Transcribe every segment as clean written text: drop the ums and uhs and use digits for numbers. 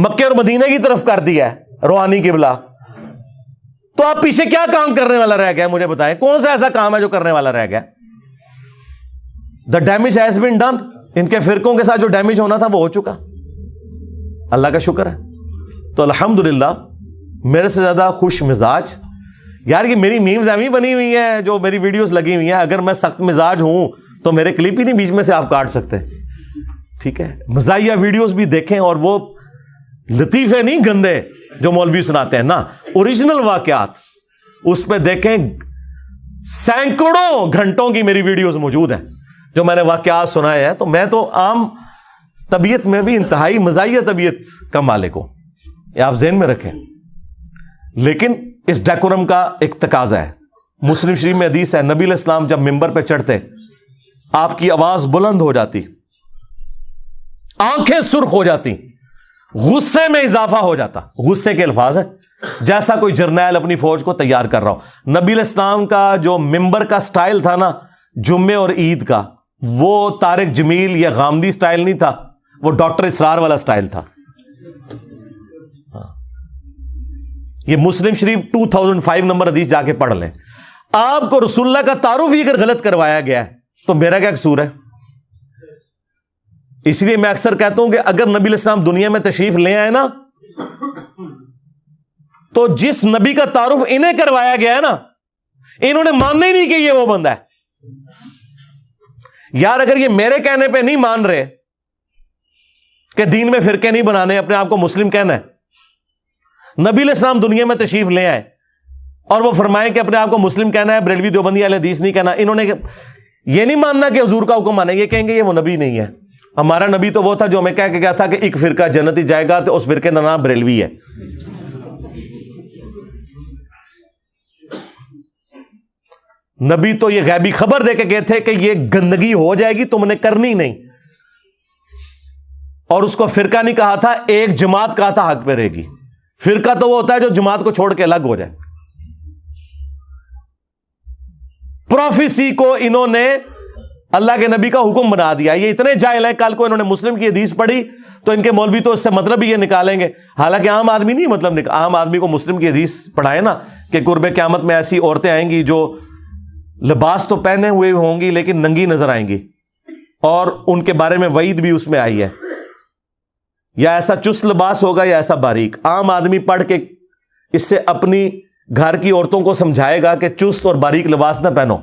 مکے اور مدینے کی طرف کر دیا ہے روحانی قبلہ، تو آپ پیچھے کیا کام کرنے والا رہ گیا مجھے بتائیں؟ کون سا ایسا کام ہے جو کرنے والا رہ گیا؟ The damage has been done. ان کے فرقوں کے ساتھ جو ڈیمیج ہونا تھا وہ ہو چکا. اللہ کا شکر ہے. تو الحمدللہ میرے سے زیادہ خوش مزاج یار یہ میری میمز ایویں بنی ہوئی ہیں جو میری ویڈیوز لگی ہوئی ہیں. اگر میں سخت مزاج ہوں تو میرے کلپ ہی نہیں بیچ میں سے آپ کاٹ سکتے. ٹھیک ہے, مزاحیہ ویڈیوز بھی دیکھیں, اور وہ لطیفے نہیں گندے جو مولوی سناتے ہیں نا, اوریجنل واقعات اس پہ دیکھیں. سینکڑوں گھنٹوں کی میری ویڈیوز موجود ہیں جو میں نے واقعات سنائے ہیں. تو میں تو عام طبیعت میں بھی انتہائی مزاحیہ طبیعت کا مالک ہوں, یہ آپ ذہن میں رکھیں. لیکن اس ڈیکورم کا ایک تقاضا ہے. مسلم شریف میں حدیث ہے, نبی علیہ السلام جب ممبر پہ چڑھتے آپ کی آواز بلند ہو جاتی, آنکھیں سرخ ہو جاتی, غصے میں اضافہ ہو جاتا. غصے کے الفاظ ہیں, جیسا کوئی جرنیل اپنی فوج کو تیار کر رہا ہو. نبی علیہ السلام کا جو ممبر کا سٹائل تھا نا جمعے اور عید کا, وہ طارق جمیل یا غامدی سٹائل نہیں تھا, وہ ڈاکٹر اسرار والا سٹائل تھا. یہ مسلم شریف 2005 نمبر حدیث جا کے پڑھ لیں. آپ کو رسول اللہ کا تعارف ہی اگر غلط کروایا گیا ہے تو میرا کیا قصور ہے؟ اس لیے میں اکثر کہتا ہوں کہ اگر نبی علیہ السلام دنیا میں تشریف لے آئے نا, تو جس نبی کا تعارف انہیں کروایا گیا ہے نا, انہوں نے ماننا ہی نہیں کہ یہ وہ بندہ ہے. یار اگر یہ میرے کہنے پہ نہیں مان رہے کہ دین میں فرقے نہیں بنانے, اپنے آپ کو مسلم کہنا ہے, نبی علیہ السلام دنیا میں تشریف لے آئے اور وہ فرمائیں کہ اپنے آپ کو مسلم کہنا ہے, بریلوی دیوبندی اہل حدیث نہیں کہنا, انہوں نے یہ نہیں ماننا کہ حضور کا حکم مانے, یہ کہیں گے یہ وہ نبی نہیں ہے. ہمارا نبی تو وہ تھا جو ہمیں کہہ کے گیا تھا کہ ایک فرقہ جنتی جائے گا, تو اس فرقے کا نام بریلوی ہے. نبی تو یہ غیبی خبر دے کے گئے تھے کہ یہ گندگی ہو جائے گی, تم نے کرنی نہیں. اور اس کو فرقہ نہیں کہا تھا, ایک جماعت کہا تھا حق پہ رہے گی. فرقہ تو وہ ہوتا ہے جو جماعت کو چھوڑ کے الگ ہو جائے. پروفیسی کو انہوں نے اللہ کے نبی کا حکم بنا دیا. یہ اتنے جاہل ہیں, کل کو انہوں نے مسلم کی حدیث پڑھی تو ان کے مولوی تو اس سے مطلب بھی یہ نکالیں گے. حالانکہ عام آدمی نہیں مطلب عام آدمی کو مسلم کی حدیث پڑھائے نا کہ قرب قیامت میں ایسی عورتیں آئیں گی جو لباس تو پہنے ہوئے ہوں گی لیکن ننگی نظر آئیں گی, اور ان کے بارے میں وعید بھی اس میں آئی ہے. یا ایسا چست لباس ہوگا یا ایسا باریک. عام آدمی پڑھ کے اس سے اپنی گھر کی عورتوں کو سمجھائے گا کہ چست اور باریک لباس نہ پہنو,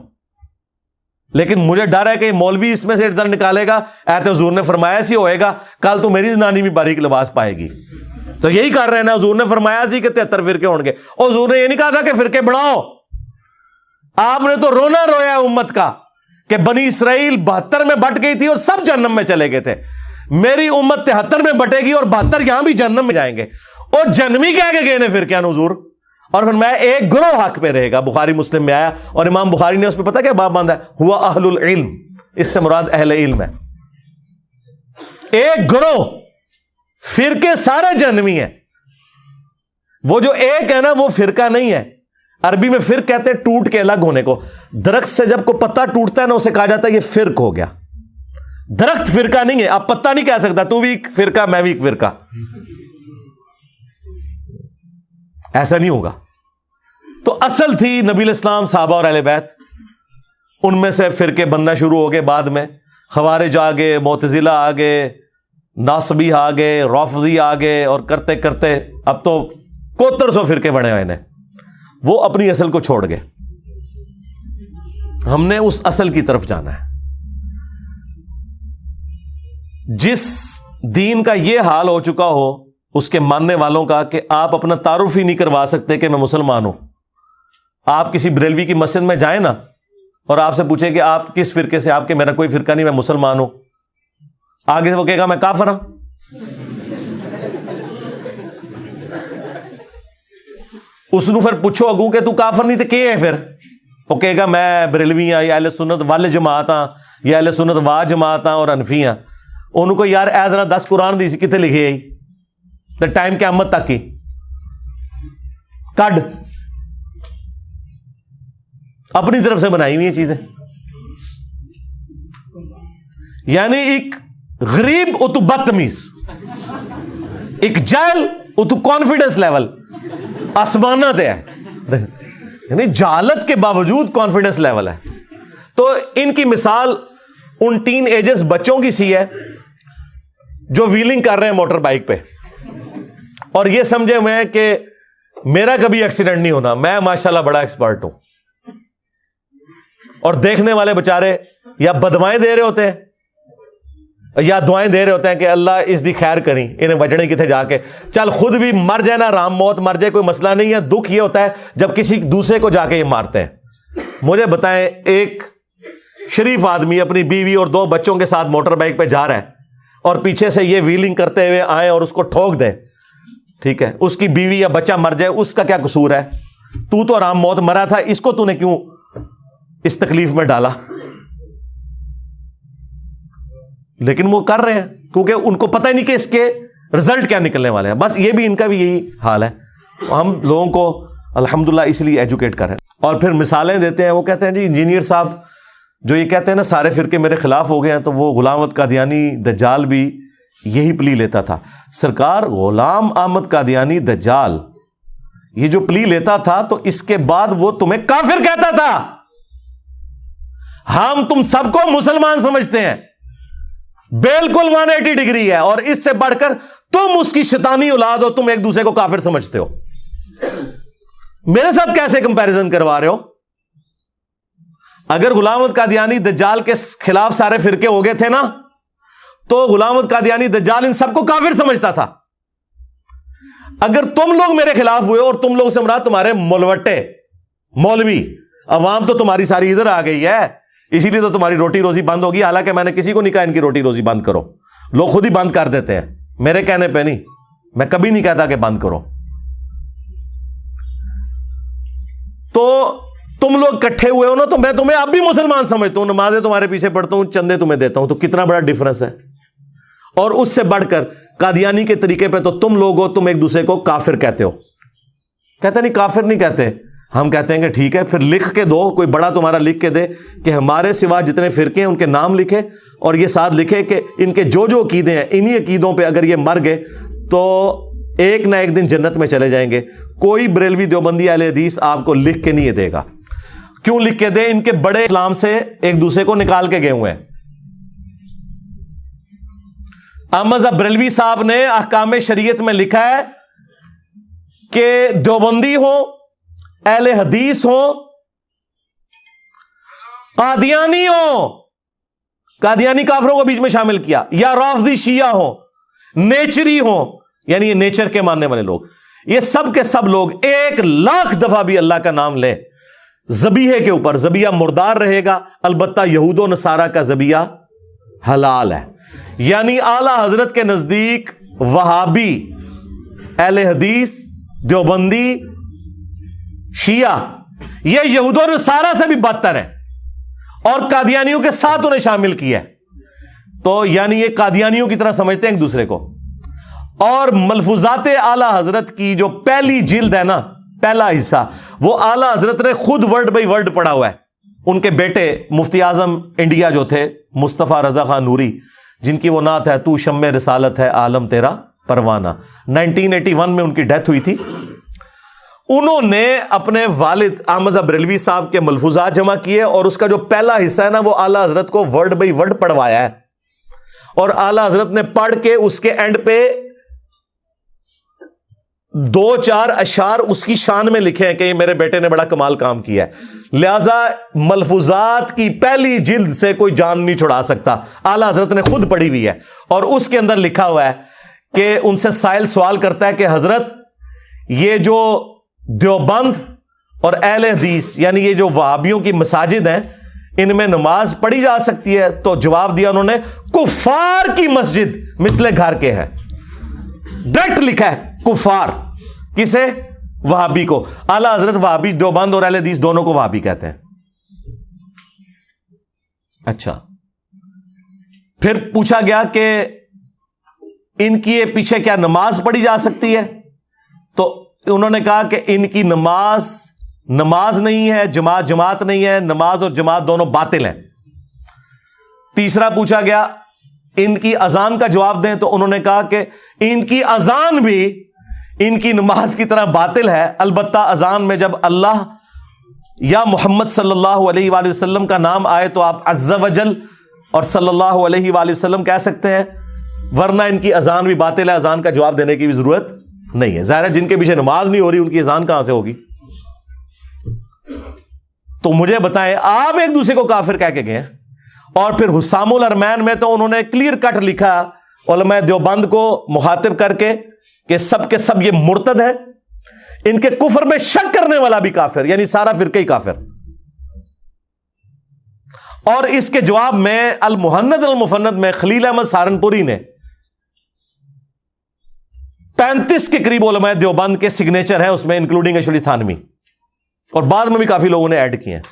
لیکن مجھے ڈر ہے کہ مولوی اس میں سے ڈر نکالے گا, ایت حضور نے فرمایا سی ہوئے گا, کل تو میری زنانی بھی باریک لباس پائے گی. تو یہی کر رہے ہیں نا, حضور نے فرمایا سی کہ 73 فرقے ہوں گے, اور حضور نے یہ نہیں کہا تھا کہ فرقے بڑھاؤ. آپ نے تو رونا رویا امت کا کہ بنی اسرائیل 72 میں بٹ گئی تھی اور سب جہنم میں چلے گئے تھے. میری امت 73 میں بٹے گی اور 72 یہاں بھی جہنم میں جائیں گے. اور جنمی کہہ کے گئے نے فرقے حضور, اور پھر میں ایک گروہ حق پہ رہے گا. بخاری مسلم میں آیا, اور امام بخاری نے اس پہ پتہ کیا باب باندھا ہے, ہوا اہل العلم, اس سے مراد اہل علم ہے. ایک گروہ, فرقے سارے جہنمی ہیں. وہ جو ایک ہے نا وہ فرقہ نہیں ہے. عربی میں فرق کہتے ہیں ٹوٹ کے الگ ہونے کو. درخت سے جب کوئی پتا ٹوٹتا ہے نا اسے کہا جاتا ہے یہ فرق ہو گیا. درخت فرقہ نہیں ہے. آپ پتا نہیں کہہ سکتا تو بھی ایک فرقہ میں بھی ایک فرقہ, ایسا نہیں ہوگا. تو اصل تھی نبی علیہ السلام, صحابہ اور اہل بیت, ان میں سے فرقے بننا شروع ہو گئے. بعد میں خوارج آ گئے, معتزلہ آ گئے, ناصبی آ گئے, رافضی آ گئے, اور کرتے کرتے اب تو 7100 فرقے بنے ہوئے ہیں. وہ اپنی اصل کو چھوڑ گئے. ہم نے اس اصل کی طرف جانا ہے. جس دین کا یہ حال ہو چکا ہو اس کے ماننے والوں کا کہ آپ اپنا تعارف ہی نہیں کروا سکتے کہ میں مسلمان ہوں. آپ کسی بریلوی کی مسجد میں جائیں نا اور آپ سے پوچھیں کہ آپ کس فرقے سے, آپ کے میرا کوئی فرقہ نہیں, میں مسلمان ہوں. آگے سے وہ کہے گا میں کافر ہوں. اس نو پھر پوچھو اگوں کہ تو کافر نہیں تو کیا ہے, پھر وہ کہے گا میں بریلوی ہاں, یا اہل سنت وال جماعت ہاں, یا اہل سنت وا جماعت ہاں اور حنفی ہاں. انہوں کو یار اے ذرا 10 قرآن دی کتنے لکھے آئی تو ٹائم قیامت تک کی کڈ اپنی طرف سے بنائی ہوئی چیزیں. یعنی ایک غریب بدتمیز ایک جہل وہ تو کانفیڈنس لیول آسمانات ہے, یعنی جہالت کے باوجود کانفیڈنس لیول ہے. تو ان کی مثال ان ٹین ایجز بچوں کی سی ہے جو ویلنگ کر رہے ہیں موٹر بائک پہ اور یہ سمجھے ہوئے ہیں کہ میرا کبھی ایکسیڈنٹ نہیں ہونا, میں ماشاءاللہ بڑا ایکسپرٹ ہوں. اور دیکھنے والے بچارے یا بدوائیں دے رہے ہوتے ہیں یا دعائیں دے رہے ہوتے ہیں کہ اللہ اس دی خیر کریں, انہیں بچنے کتنے جا کے, چل خود بھی مر جائے نا, رام موت مر جائے کوئی مسئلہ نہیں ہے. دکھ یہ ہوتا ہے جب کسی دوسرے کو جا کے یہ مارتے ہیں. مجھے بتائیں, ایک شریف آدمی اپنی بیوی اور 2 بچوں کے ساتھ موٹر بائک پہ جا رہا ہے اور پیچھے سے یہ ویلنگ کرتے ہوئے آئے اور اس کو ٹھوک دے, ٹھیک ہے, اس کی بیوی یا بچہ مر جائے, اس کا کیا قصور ہے؟ تو آرام موت مرا تھا, اس کو تو نے کیوں اس تکلیف میں ڈالا؟ لیکن وہ کر رہے ہیں کیونکہ ان کو پتہ ہی نہیں کہ اس کے رزلٹ کیا نکلنے والے ہیں. بس یہ بھی ان کا بھی یہی حال ہے. ہم لوگوں کو الحمدللہ اس لیے ایجوکیٹ کر رہے ہیں. اور پھر مثالیں دیتے ہیں, وہ کہتے ہیں جی انجینئر صاحب جو یہ کہتے ہیں نا سارے فرقے میرے خلاف ہو گئے ہیں, تو وہ غلام احمد قادیانی دجال بھی یہی پلی لیتا تھا. سرکار, غلام احمد قادیانی دجال یہ جو پلی لیتا تھا تو اس کے بعد وہ تمہیں کافر کہتا تھا. ہم تم سب کو مسلمان سمجھتے ہیں, بالکل 180 ڈگری ہے, اور اس سے بڑھ کر تم اس کی شیطانی اولاد ہو, تم ایک دوسرے کو کافر سمجھتے ہو. میرے ساتھ کیسے کمپیریزن کروا رہے ہو؟ اگر غلام احمد قادیانی دجال کے خلاف سارے فرقے ہو گئے تھے نا, تو غلام احمد قادیانی دجال ان سب کو کافر سمجھتا تھا. اگر تم لوگ میرے خلاف ہوئے, اور تم لوگ سے مراد تمہارے مولوٹے مولوی عوام تو تمہاری ساری ادھر آ گئی ہے, اسی لیے تو تمہاری روٹی روزی بند ہوگی. حالانکہ میں نے کسی کو نہیں کہا ان کی روٹی روزی بند کرو, لوگ خود ہی بند کر دیتے ہیں میرے کہنے پہ نہیں, میں کبھی نہیں کہتا کہ بند کرو. تو تم لوگ کٹھے ہوئے ہو نا, تو میں تمہیں اب بھی مسلمان سمجھتا ہوں, نمازیں تمہارے پیچھے پڑھتا ہوں, چندے تمہیں دیتا ہوں. تو کتنا بڑا ڈفرنس ہے. اور اس سے بڑھ کر قادیانی کے طریقے پہ تو تم لوگ ہو, تم ایک دوسرے کو کافر کہتے ہو. کہتے نہیں, کافر نہیں کہتے. ہم کہتے ہیں کہ ٹھیک ہے, پھر لکھ کے دو, کوئی بڑا تمہارا لکھ کے دے کہ ہمارے سوا جتنے فرقے ہیں ان کے نام لکھے, اور یہ ساتھ لکھے کہ ان کے جو جو عقیدے ہیں انہی عقیدوں پہ اگر یہ مر گئے تو ایک نہ ایک دن جنت میں چلے جائیں گے. کوئی بریلوی دیوبندی اہل حدیث آپ کو لکھ کے نہیں دے گا. کیوں لکھ کے دے؟ ان کے بڑے اسلام سے ایک دوسرے کو نکال کے گئے ہوئے ہیں. احمد بریلوی صاحب نے احکام شریعت میں لکھا ہے کہ دیوبندی ہو, اہل حدیث ہو, قادیانی ہو, قادیانی کافروں کو بیچ میں شامل کیا, یا رافضی شیعہ ہو, نیچری ہو, یعنی یہ نیچر کے ماننے والے لوگ, یہ سب کے سب لوگ 1,00,000 دفعہ بھی اللہ کا نام لیں ذبیحے کے اوپر, ذبیحہ مردار رہے گا. البتہ یہود و نصارہ کا ذبیحہ حلال ہے. یعنی اعلی حضرت کے نزدیک وہابی, اہل حدیث, دیوبندی, شیعہ یہ یہود و نصارہ سے بھی بدتر ہے, اور قادیانیوں کے ساتھ انہیں شامل کیا ہے. تو یعنی یہ قادیانیوں کی طرح سمجھتے ہیں ایک دوسرے کو. اور ملفوظات اعلی حضرت کی جو پہلی جلد ہے نا, پہلا حصہ, وہ اعلی حضرت نے خود ورڈ بائی ورڈ پڑھا ہوا ہے. ان کے بیٹے مفتی اعظم انڈیا جو تھے مصطفیٰ رضا خان نوری, جن کی وہ نعت ہے تو شمع رسالت ہے عالم تیرا پروانہ, 1981 میں ان کی ڈیتھ ہوئی تھی. انہوں نے اپنے والد احمد بریلوی صاحب کے ملفوظات جمع کیے, اور اس کا جو پہلا حصہ ہے نا وہ اعلی حضرت کو ورڈ بائی ورڈ پڑھوایا ہے. اور اعلی حضرت نے پڑھ کے اس کے اینڈ پہ 2-4 اشعار اس کی شان میں لکھے ہیں کہ یہ میرے بیٹے نے بڑا کمال کام کیا ہے. لہذا ملفوظات کی پہلی جلد سے کوئی جان نہیں چھڑا سکتا. اعلی حضرت نے خود پڑھی ہوئی ہے, اور اس کے اندر لکھا ہوا ہے کہ ان سے سائل سوال کرتا ہے کہ حضرت یہ جو دیوبند اور اہل حدیث یعنی یہ جو وہابیوں کی مساجد ہیں ان میں نماز پڑھی جا سکتی ہے؟ تو جواب دیا انہوں نے, کفار کی مسجد مثل گھر کے ہے. ڈائریکٹ لکھا ہے کفار. کسے؟ وہابی کو. اعلی حضرت وہابی, دیوبند اور اہل حدیث دونوں کو وہابی کہتے ہیں. اچھا, پھر پوچھا گیا کہ ان کی پیچھے کیا نماز پڑھی جا سکتی ہے؟ تو انہوں نے کہا کہ ان کی نماز نہیں ہے, جماعت نہیں ہے, نماز اور جماعت دونوں باطل ہیں. تیسرا پوچھا گیا ان کی اذان کا جواب دیں تو انہوں نے کہا کہ ان کی اذان بھی ان کی نماز کی طرح باطل ہے، البتہ اذان میں جب اللہ یا محمد صلی اللہ علیہ وآلہ وسلم کا نام آئے تو آپ عز وجل اور صلی اللہ علیہ وآلہ وسلم کہہ سکتے ہیں، ورنہ ان کی اذان بھی باطل ہے، اذان کا جواب دینے کی بھی ضرورت نہیں ہے۔ ظاہر ہے جن کے پیچھے نماز نہیں ہو رہی ان کی اذان کہاں سے ہوگی؟ تو مجھے بتائیں، آپ ایک دوسرے کو کافر کہہ کے گئے، اور پھر حسام الارمین میں تو انہوں نے کلیئر کٹ لکھا علماء دیوبند کو مخاطب کر کے سب یہ مرتد ہے، ان کے کفر میں شک کرنے والا بھی کافر، یعنی سارا فرقہ ہی کافر۔ اور اس کے جواب میں المہند المفند میں خلیل احمد سہارنپوری نے 35 کے قریب علماء دیوبند کے سگنیچر ہیں اس میں، انکلوڈنگ اشولی تھانوی، اور بعد میں بھی کافی لوگوں نے ایڈ کیے ہیں۔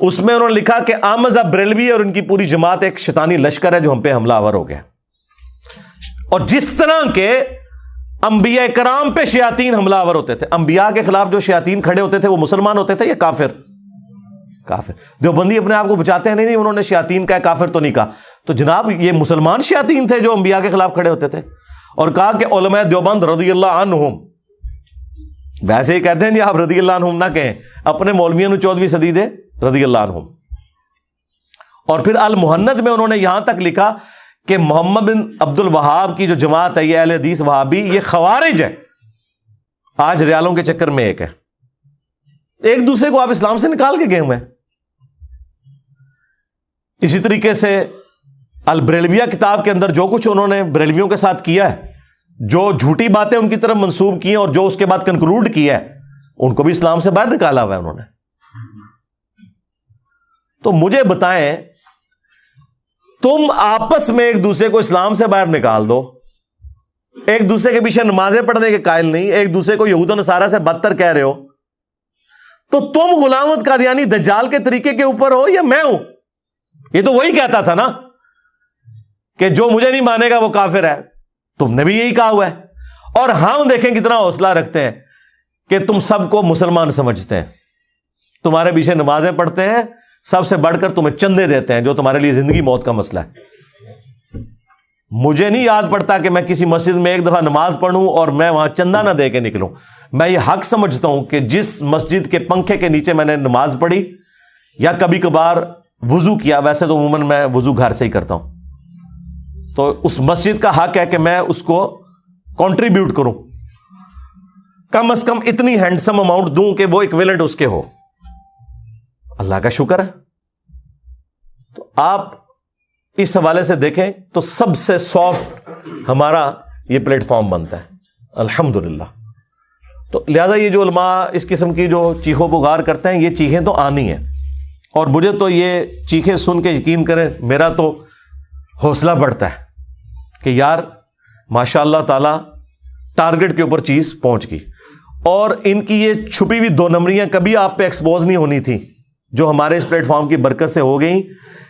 اس میں انہوں نے لکھا کہ احمد بریلوی اور ان کی پوری جماعت ایک شیطانی لشکر ہے جو ہم پہ حملہ آور ہو گیا، اور جس طرح کے انبیاء کرام پہ شیاطین حملہ آور ہوتے تھے، انبیاء کے خلاف جو شیاطین کھڑے ہوتے تھے وہ مسلمان ہوتے تھے یا کافر؟ کافر۔ دیوبندی اپنے آپ کو بچاتے ہیں، نہیں انہوں نے شیاطین کہا، کافر تو نہیں کہا۔ تو جناب یہ مسلمان شیاطین تھے جو انبیاء کے خلاف کھڑے ہوتے تھے، اور کہا کہ علماء دیوبند رضی اللہ عنہم، ویسے ہی کہتے ہیں جی آپ رضی اللہ عنہم نہ کہیں، اپنے مولویوں نے 14ویں صدی دے رضی اللہ عنہم۔ اور پھر المہند میں انہوں نے یہاں تک لکھا کہ محمد بن عبد الوہاب کی جو جماعت ہے یہ اہل حدیث وہابی، یہ خوارج ہے، آج ریالوں کے چکر میں ایک ہے، ایک دوسرے کو آپ اسلام سے نکال کے گئے ہوئے ہیں۔ اسی طریقے سے البریلویہ کتاب کے اندر جو کچھ انہوں نے بریلویوں کے ساتھ کیا ہے، جو جھوٹی باتیں ان کی طرف منسوب کی ہیں اور جو اس کے بعد کنکلوڈ کیا ہے، ان کو بھی اسلام سے باہر نکالا ہوا ہے انہوں نے۔ تو مجھے بتائیں، تم آپس میں ایک دوسرے کو اسلام سے باہر نکال دو، ایک دوسرے کے پیچھے نمازیں پڑھنے کے قائل نہیں، ایک دوسرے کو یہود و نصارہ سے بدتر کہہ رہے ہو، تو تم غلام احمد قادیانی دجال کے طریقے کے اوپر ہو یا میں ہوں؟ یہ تو وہی کہتا تھا نا کہ جو مجھے نہیں مانے گا وہ کافر ہے، تم نے بھی یہی کہا ہوا ہے، اور ہم دیکھیں کتنا حوصلہ رکھتے ہیں کہ تم سب کو مسلمان سمجھتے ہیں، تمہارے پیچھے نمازیں پڑھتے ہیں، سب سے بڑھ کر تمہیں چندے دیتے ہیں جو تمہارے لیے زندگی موت کا مسئلہ ہے۔ مجھے نہیں یاد پڑتا کہ میں کسی مسجد میں ایک دفعہ نماز پڑھوں اور میں وہاں چندہ نہ دے کے نکلوں۔ میں یہ حق سمجھتا ہوں کہ جس مسجد کے پنکھے کے نیچے میں نے نماز پڑھی یا کبھی کبھار وضو کیا، ویسے تو عموماً میں وضو گھر سے ہی کرتا ہوں، تو اس مسجد کا حق ہے کہ میں اس کو کنٹریبیوٹ کروں، کم از کم اتنی ہینڈسم اماؤنٹ دوں کہ وہ ایکویلنٹ اس کے ہو۔ اللہ کا شکر ہے۔ تو آپ اس حوالے سے دیکھیں تو سب سے سافٹ ہمارا یہ پلیٹ فارم بنتا ہے الحمدللہ۔ تو لہذا یہ جو علماء اس قسم کی جو چیخوں پکار کرتے ہیں، یہ چیخیں تو آنی ہیں، اور مجھے تو یہ چیخیں سن کے یقین کریں میرا تو حوصلہ بڑھتا ہے کہ یار ماشاء اللہ تعالی ٹارگٹ کے اوپر چیز پہنچ گئی، اور ان کی یہ چھپی ہوئی دو نمبریاں کبھی آپ پہ ایکسپوز نہیں ہونی تھی، جو ہمارے اس پلیٹ فارم کی برکت سے ہو گئی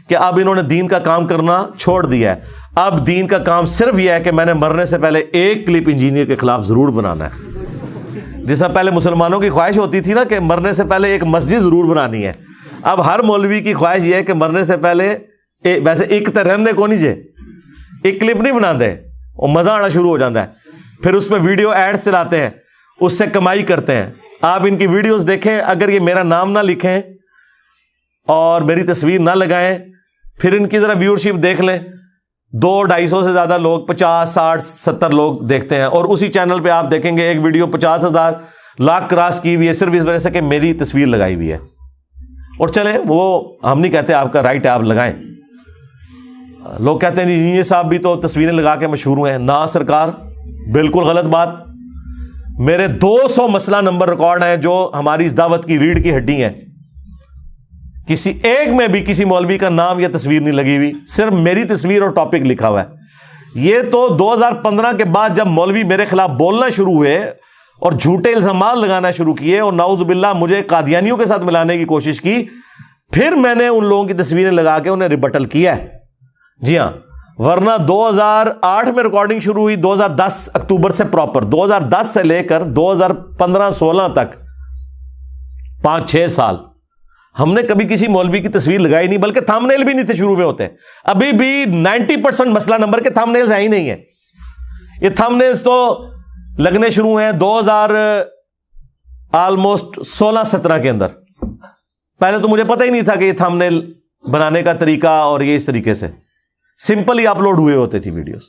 کہ اب انہوں نے دین کا کام کرنا چھوڑ دیا ہے۔ اب دین کا کام صرف یہ ہے کہ میں نے مرنے سے پہلے ایک کلپ انجینئر کے خلاف ضرور بنانا ہے، جس طرح پہلے مسلمانوں کی خواہش ہوتی تھی نا کہ مرنے سے پہلے ایک مسجد ضرور بنانی ہے، اب ہر مولوی کی خواہش یہ ہے کہ مرنے سے پہلے ویسے ایک تو رہن دے کو نہیں جے ایک کلپ نہیں بنا دے، وہ مزہ آنا شروع ہو جاتا ہے، پھر اس میں ویڈیو ایڈ چلاتے ہیں، اس سے کمائی کرتے ہیں۔ آپ ان کی ویڈیوز دیکھیں، اگر یہ میرا نام نہ لکھیں اور میری تصویر نہ لگائیں، پھر ان کی ذرا ویورشپ دیکھ لیں، 200-250 سے زیادہ لوگ 50, 60, 70 لوگ دیکھتے ہیں، اور اسی چینل پہ آپ دیکھیں گے ایک ویڈیو 50,000 لاکھ کراس کی ہوئی ہے صرف اس وجہ سے کہ میری تصویر لگائی ہوئی ہے۔ اور چلیں وہ ہم نہیں کہتے آپ کا رائٹ ہے آپ لگائیں، لوگ کہتے ہیں جی یہ صاحب بھی تو تصویریں لگا کے مشہور ہوئے ہیں، نہ سرکار، بالکل غلط بات۔ میرے 200 مسئلہ نمبر ریکارڈ ہیں جو ہماری اس دعوت کی ریڑھ کی ہڈی ہیں، کسی ایک میں بھی کسی مولوی کا نام یا تصویر نہیں لگی ہوئی، صرف میری تصویر اور ٹاپک لکھا ہوا ہے۔ یہ تو 2015 کے بعد جب مولوی میرے خلاف بولنا شروع ہوئے اور جھوٹے الزامات لگانا شروع کیے اور نعوذ باللہ مجھے قادیانیوں کے ساتھ ملانے کی کوشش کی، پھر میں نے ان لوگوں کی تصویریں لگا کے انہیں ریبٹل کیا ہے۔ جی ہاں، ورنہ 2008 میں ریکارڈنگ شروع ہوئی، 2010 اکتوبر سے پراپر 2010 سے لے کر 2015-16 تک 5-6 سال ہم نے کبھی کسی مولوی کی تصویر لگائی نہیں، بلکہ تھمبنیل بھی نہیں تھے شروع میں ہوتے. ابھی بھی 90% مسئلہ نمبر کے تھمبنیلز ہیں ہی نہیں ہیں. یہ تھمبنیلز تو لگنے شروع ہیں 2016-17 کے اندر. پہلے تو مجھے پتہ ہی نہیں تھا کہ یہ تھمبنیل بنانے کا طریقہ اور یہ اس طریقے سے سمپل ہی اپلوڈ ہوئے ہوتے تھی ویڈیوز.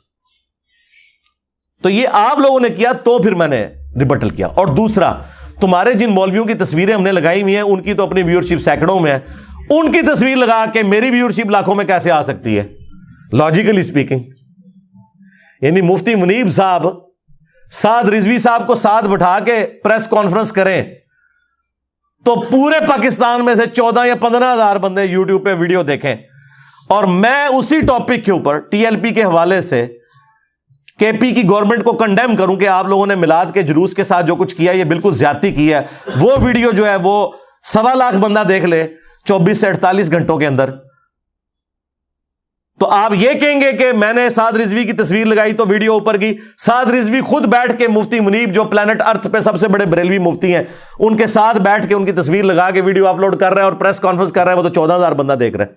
تو یہ آپ لوگوں نے کیا تو پھر میں نے ریبٹل کیا. اور دوسرا، تمہارے جن مولویوں کی تصویریں ہم نے لگائی ہوئی ہیں ان کی تو اپنی ویورشپ سینکڑوں میں ہے، ان کی تصویر لگا کے میری ویورشپ لاکھوں میں کیسے آ سکتی ہے لاجیکلی اسپیکنگ؟ یعنی مفتی منیب صاحب سعد رضوی صاحب کو ساتھ بٹھا کے پریس کانفرنس کریں تو پورے پاکستان میں سے 14 یا 15 ہزار بندے یوٹیوب پہ ویڈیو دیکھیں، اور میں اسی ٹاپک کے اوپر ٹی ایل پی کے حوالے سے کے پی کی گورنمنٹ کو کنڈیم کروں کہ آپ لوگوں نے میلاد کے جلوس کے ساتھ جو کچھ کیا یہ بالکل زیادتی کی ہے. وہ ویڈیو جو ہے وہ 1.25 لاکھ بندہ دیکھ لے 24 سے 48 گھنٹوں کے اندر، تو آپ یہ کہیں گے کہ میں نے سعد رضوی کی تصویر لگائی تو ویڈیو اوپر کی؟ سعد رضوی خود بیٹھ کے مفتی منیب جو پلانٹ ارتھ پہ سب سے بڑے بریلوی مفتی ہیں ان کے ساتھ بیٹھ کے ان کی تصویر لگا کے ویڈیو اپلوڈ کر رہا ہے اور پریس کانفرنس کر رہا ہے، وہ تو 14,000 بندہ دیکھ رہا ہے.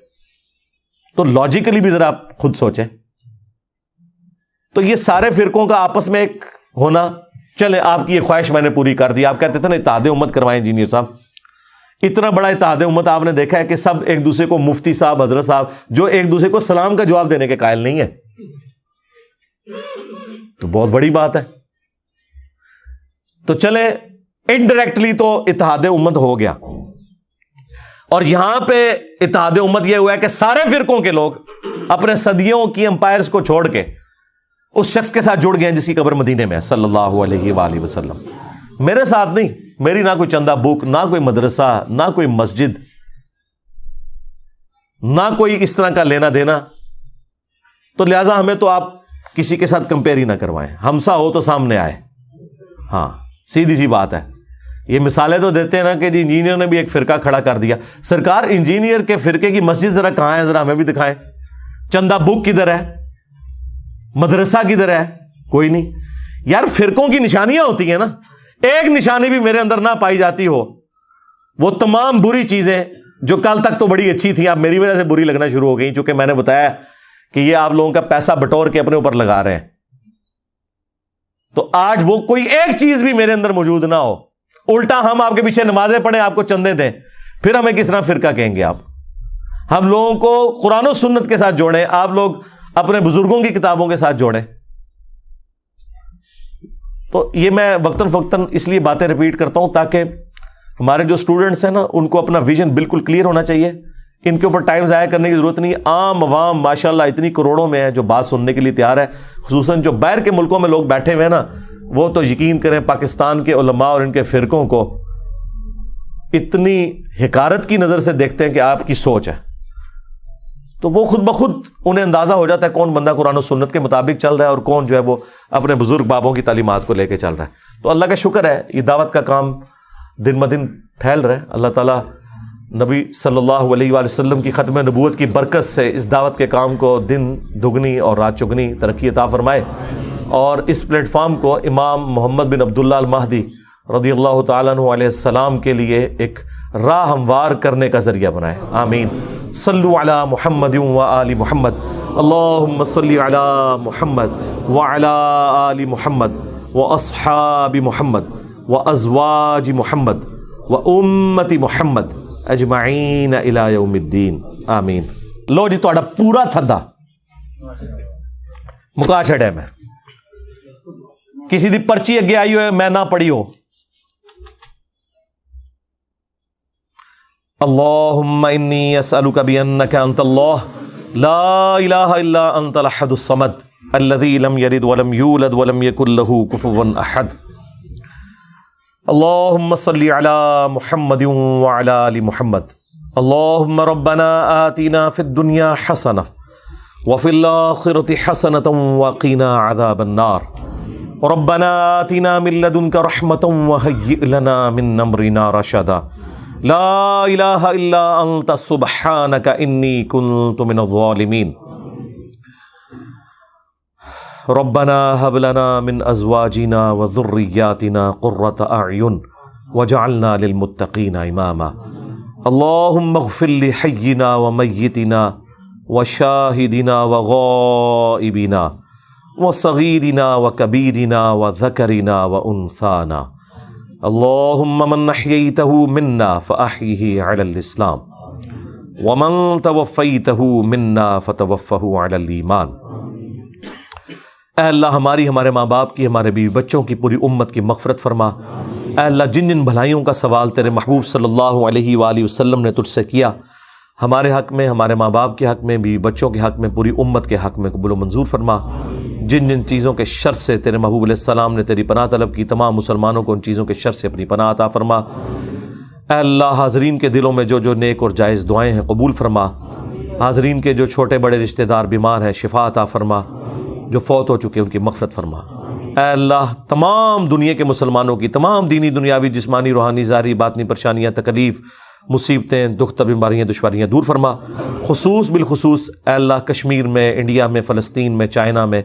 تو لاجیکلی بھی ذرا آپ خود سوچیں. تو یہ سارے فرقوں کا آپس میں ایک ہونا، چلے آپ کی یہ خواہش میں نے پوری کر دی. آپ کہتے تھے نا اتحاد امت کروائیں انجینئر صاحب، اتنا بڑا اتحاد امت آپ نے دیکھا ہے کہ سب ایک دوسرے کو مفتی صاحب حضرت صاحب جو ایک دوسرے کو سلام کا جواب دینے کے قائل نہیں ہے، تو بہت بڑی بات ہے. تو چلے انڈائریکٹلی تو اتحاد امت ہو گیا، اور یہاں پہ اتحاد امت یہ ہوا ہے کہ سارے فرقوں کے لوگ اپنے صدیوں کی امپائرز کو چھوڑ کے اس شخص کے ساتھ جڑ گئے ہیں جس کی قبر مدینے میں ہے صلی اللہ علیہ وآلہ وسلم. میرے ساتھ نہیں، میری نہ کوئی چندہ بک، نہ کوئی مدرسہ، نہ کوئی مسجد، نہ کوئی اس طرح کا لینا دینا. تو لہٰذا ہمیں تو آپ کسی کے ساتھ کمپیئر ہی نہ کروائیں. ہمسا ہو تو سامنے آئے. ہاں سیدھی سی بات ہے. یہ مثالیں تو دیتے ہیں نا کہ جی انجینئر نے بھی ایک فرقہ کھڑا کر دیا. سرکار انجینئر کے فرقے کی مسجد ذرا کہاں ہے؟ ذرا ہمیں بھی دکھائیں. چندہ بک کدھر ہے؟ مدرسہ کدھر ہے؟ کوئی نہیں. یار فرقوں کی نشانیاں ہوتی ہیں نا، ایک نشانی بھی میرے اندر نہ پائی جاتی ہو، وہ تمام بری چیزیں جو کل تک تو بڑی اچھی تھیں اب میری وجہ سے بری لگنا شروع ہو گئی، چونکہ میں نے بتایا کہ یہ آپ لوگوں کا پیسہ بٹور کے اپنے اوپر لگا رہے ہیں. تو آج وہ کوئی ایک چیز بھی میرے اندر موجود نہ ہو، الٹا ہم آپ کے پیچھے نمازیں پڑھیں، آپ کو چندے دیں، پھر ہمیں کس طرح فرقہ کہیں گے آپ؟ ہم لوگوں کو قرآن و سنت کے ساتھ جوڑیں، آپ لوگ اپنے بزرگوں کی کتابوں کے ساتھ جوڑیں. تو یہ میں وقتاً فوقتاً اس لیے باتیں ریپیٹ کرتا ہوں تاکہ ہمارے جو اسٹوڈنٹس ہیں نا ان کو اپنا ویژن بالکل کلیئر ہونا چاہیے. ان کے اوپر ٹائم ضائع کرنے کی ضرورت نہیں. عام عوام ماشاءاللہ اتنی کروڑوں میں ہے جو بات سننے کے لیے تیار ہے، خصوصاً جو باہر کے ملکوں میں لوگ بیٹھے ہوئے ہیں نا، وہ تو یقین کریں پاکستان کے علماء اور ان کے فرقوں کو اتنی حقارت کی نظر سے دیکھتے ہیں کہ آپ کی سوچ ہے. تو وہ خود بخود انہیں اندازہ ہو جاتا ہے کون بندہ قرآن و سنت کے مطابق چل رہا ہے اور کون جو ہے وہ اپنے بزرگ بابوں کی تعلیمات کو لے کے چل رہا ہے. تو اللہ کا شکر ہے یہ دعوت کا کام دن بدن پھیل رہا ہے. اللہ تعالیٰ نبی صلی اللہ علیہ وآلہ وسلم کی ختم نبوت کی برکت سے اس دعوت کے کام کو دن دگنی اور رات چگنی ترقی عطا فرمائے، اور اس پلیٹ فارم کو امام محمد بن عبداللہ المہدی رضی اللہ تعالیٰ عنہ علیہ السلام کے لیے ایک راہ ہموار کرنے کا ذریعہ بنائے. آمین. صلو علی محمد و آل محمد. اللہم صلی علی محمد وعلی آل محمد و اصحاب محمد و ازواج محمد و امت محمد اجمعین الی یوم الدین. آمین. لو جی تہاڈا پورا تھدا مکا چھڑیا میں. کسی دی پرچی اگے آئی ہوئے میں نہ پڑھی ہو. اللہم انی اسألک بانک انت اللہ لا الہ الا انت الاحد الصمد الذی لم یلد ولم یولد ولم یکن لہ کفوا احد. اللہم صلی علی محمد وعلی آل محمد. اللہم ربنا آتنا فی الدنیا حسنہ وفی الآخرۃ حسنۃ وقنا عذاب النار. ربنا آتنا من لدنک رحمۃ وہیئ لنا من امرنا رشدا. لا الہ الا انت سبحانک انی کنت من الظالمین. ربنا هب لنا من ازواجنا وذریاتنا قرۃ اعین وجعلنا للمتقین اماما. اللہم اغفر لحینا ومیتنا وشاہدنا وغائبنا وصغیرنا وکبیرنا وذکرنا وانثانا اللہم من احییتہ منا فاحیہ علی الاسلام ومن توفیتہ منا فتوفہ علی الایمان۔ اے اللہ ہماری، ہمارے ماں باپ کی، ہمارے بیوی بچوں کی، پوری امت کی مغفرت فرما۔ اے اللہ جن جن بھلائیوں کا سوال تیرے محبوب صلی اللہ علیہ وآلہ وسلم نے تجھ سے کیا، ہمارے حق میں، ہمارے ماں باپ کے حق میں، بیوی بچوں کے حق میں، پوری امت کے حق میں قبول و منظور فرما۔ جن جن چیزوں کے شر سے تیرے محبوب علیہ السلام نے تیری پناہ طلب کی، تمام مسلمانوں کو ان چیزوں کے شر سے اپنی پناہ عطا فرما۔ اے اللہ حاضرین کے دلوں میں جو جو نیک اور جائز دعائیں ہیں قبول فرما۔ حاضرین کے جو چھوٹے بڑے رشتہ دار بیمار ہیں شفا عطا فرما، جو فوت ہو چکے ان کی مغفرت فرما۔ اے اللہ تمام دنیا کے مسلمانوں کی تمام دینی دنیاوی جسمانی روحانی ظاہری باطنی پریشانیاں تکلیف مصیبتیں دکھ بیماریاں دشواریاں دور فرما۔ بالخصوص اے اللہ کشمیر میں، انڈیا میں، فلسطین میں، چائنا میں،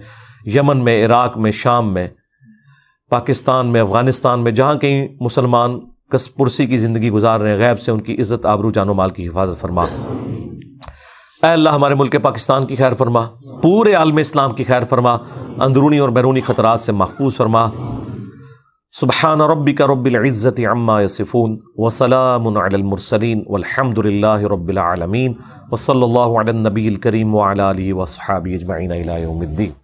یمن میں، عراق میں، شام میں، پاکستان میں، افغانستان میں، جہاں کہیں مسلمان کس پرسی کی زندگی گزار رہے ہیں، غیب سے ان کی عزت آبرو جان و مال کی حفاظت فرما۔ اے اللہ ہمارے ملک پاکستان کی خیر فرما، پورے عالم اسلام کی خیر فرما، اندرونی اور بیرونی خطرات سے محفوظ فرما۔ سبحان ربک رب العزت عما یصفون وسلام علی المرسلین والحمد للہ رب العالمین وصلی اللہ علی النبی الکریم وعلی آلہ وصحابہ اجمعین الی یوم الدین۔